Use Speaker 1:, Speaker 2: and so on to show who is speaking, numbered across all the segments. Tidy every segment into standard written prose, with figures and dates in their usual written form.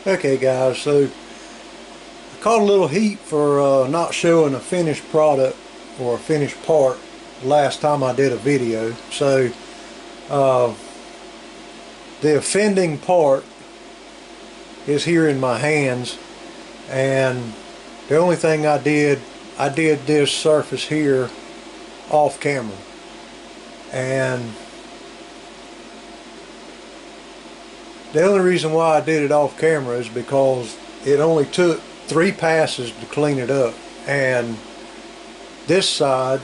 Speaker 1: Okay guys, so I caught a little heat for not showing a finished product or a finished part last time I did a video. So uh, the offending part is here in my hands, and the only thing I did this surface here off camera. And the only reason why I did it off camera is because it only took 3 passes to clean it up. And this side,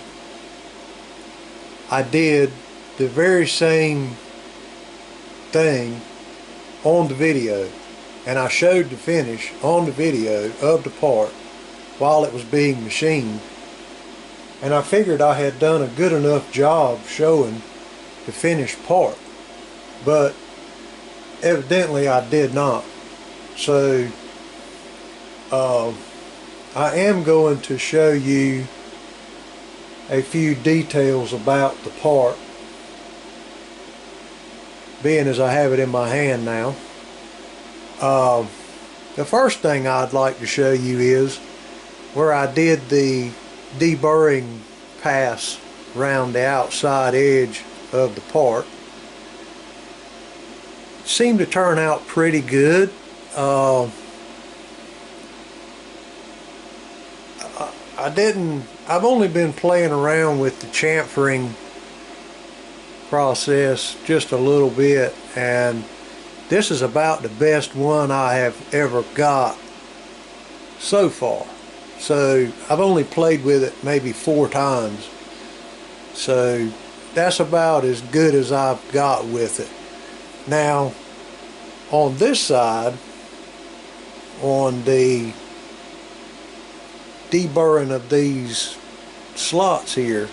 Speaker 1: I did the very same thing on the video, and I showed the finish on the video of the part while it was being machined, and I figured I had done a good enough job showing the finished part, but evidently I did not. So I am going to show you a few details about the part, being as I have it in my hand now. The first thing I'd like to show you is where I did the deburring pass around the outside edge of the part. It seemed to turn out pretty good. I've only been playing around with the chamfering process just a little bit, and this is about the best one I have ever got so far. So I've only played with it maybe 4 times, so that's about as good as I've got with it. Now on this side, on the deburring of these slots here,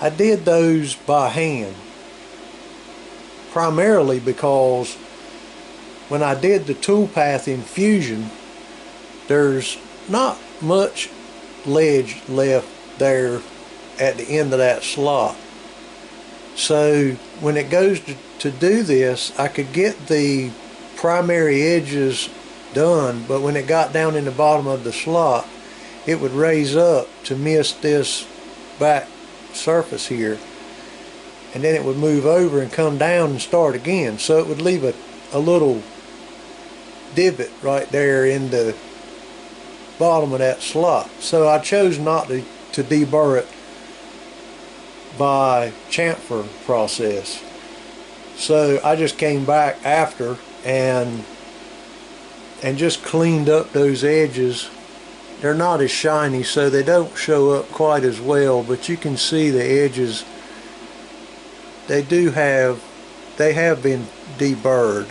Speaker 1: I did those by hand, primarily because when I did the toolpath infusion, there's not much ledge left there at the end of that slot. So when it goes to do this, I could get the primary edges done, but when it got down in the bottom of the slot, it would raise up to miss this back surface here, and then it would move over and come down and start again. So it would leave a little divot right there in the bottom of that slot. So I chose not to deburr it by chamfer process. So I just came back after and just cleaned up those edges. They're not as shiny, so they don't show up quite as well, but you can see the edges. They have been deburred.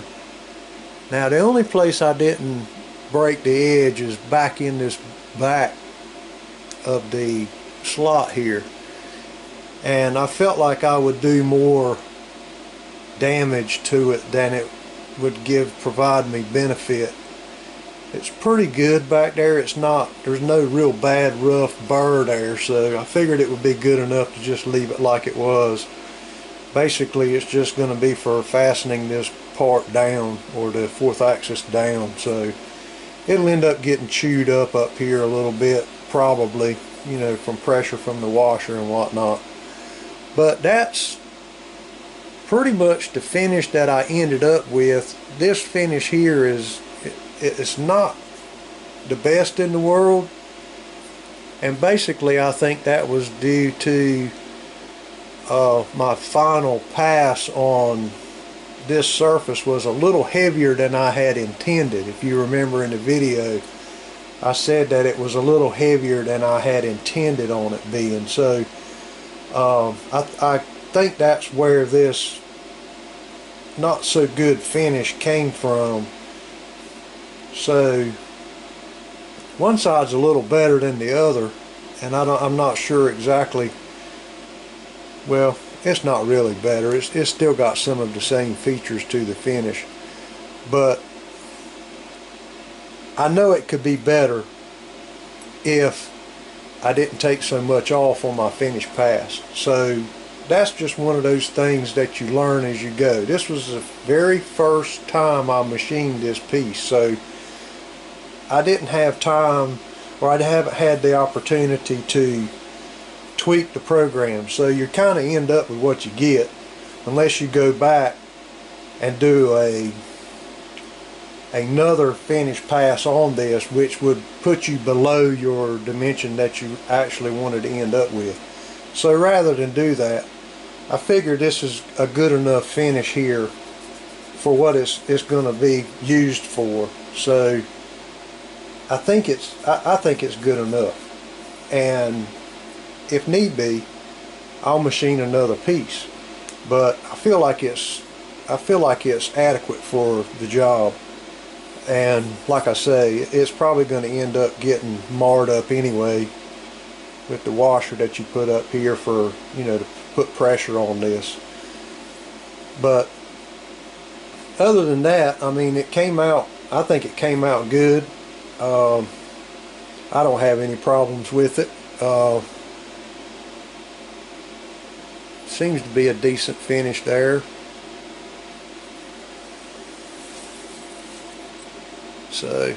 Speaker 1: Now the only place I didn't break the edge is back in this back of the slot here, and I felt like I would do more damage to it than it would provide me benefit. It's pretty good back there. There's no real bad rough burr there, so I figured it would be good enough to just leave it like it was. Basically it's just going to be for fastening this part down, or the 4th axis down, so it'll end up getting chewed up here a little bit, probably, you know, from pressure from the washer and whatnot. But that's pretty much the finish that I ended up with. This finish here it's not the best in the world, and basically I think that was due to my final pass on this surface was a little heavier than I had intended. If you remember in the video, I said that it was a little heavier than I had intended on it being. So I think that's where this not so good finish came from. So one side's a little better than the other, and I'm not sure exactly. Well, it's not really better. It's still got some of the same features to the finish, but I know it could be better if I didn't take so much off on my finish pass. So that's just one of those things that you learn as you go. This was the very first time I machined this piece, so I didn't have time, or I haven't had the opportunity to tweak the program. So you kind of end up with what you get unless you go back and do another finish pass on this, which would put you below your dimension that you actually wanted to end up with. So rather than do that, I figured this is a good enough finish here for what it's going to be used for. So I think it's good enough, and if need be, I'll machine another piece. But I feel like it's adequate for the job. And like I say, it's probably going to end up getting marred up anyway with the washer that you put up here for, you know, to put pressure on this. But other than that, I mean, it came out, I think it came out good. I don't have any problems with it. Seems to be a decent finish there. So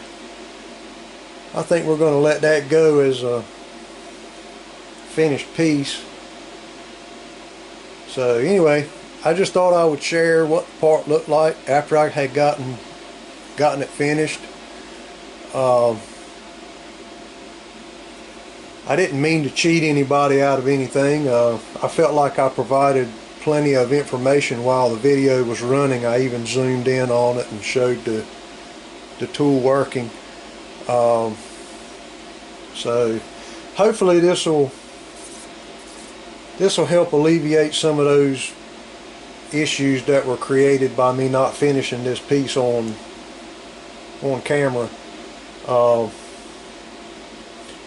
Speaker 1: I think we're going to let that go as a finished piece. So anyway, I just thought I would share what the part looked like after I had gotten it finished. I didn't mean to cheat anybody out of anything. I felt like I provided plenty of information while the video was running. I even zoomed in on it and showed the tool working. So hopefully this will help alleviate some of those issues that were created by me not finishing this piece on camera.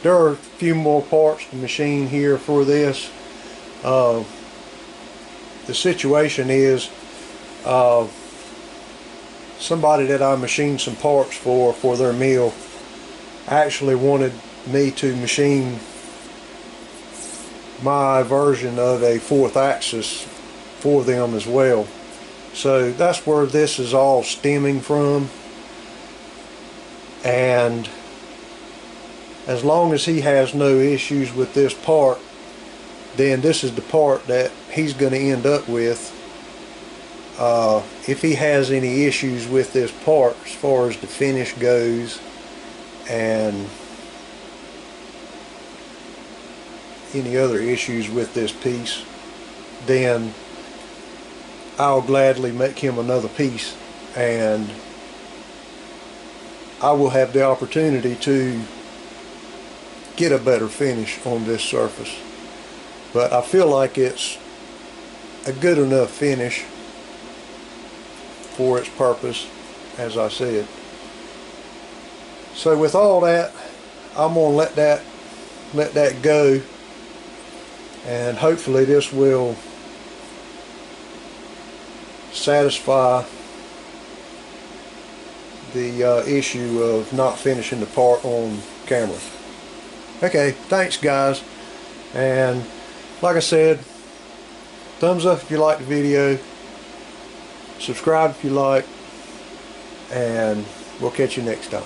Speaker 1: There are a few more parts to machine here for this. The situation is somebody that I machined some parts for their mill actually wanted me to machine my version of a 4th axis for them as well. So that's where this is all stemming from. And as long as he has no issues with this part, then this is the part that he's going to end up with. If he has any issues with this part as far as the finish goes and any other issues with this piece, then I'll gladly make him another piece, and I will have the opportunity to get a better finish on this surface. But I feel like it's a good enough finish for its purpose, as I said. So with all that, I'm gonna let that go, and hopefully this will satisfy the issue of not finishing the part on camera. Okay, thanks guys, and like I said, thumbs up if you like the video, subscribe if you like, and we'll catch you next time.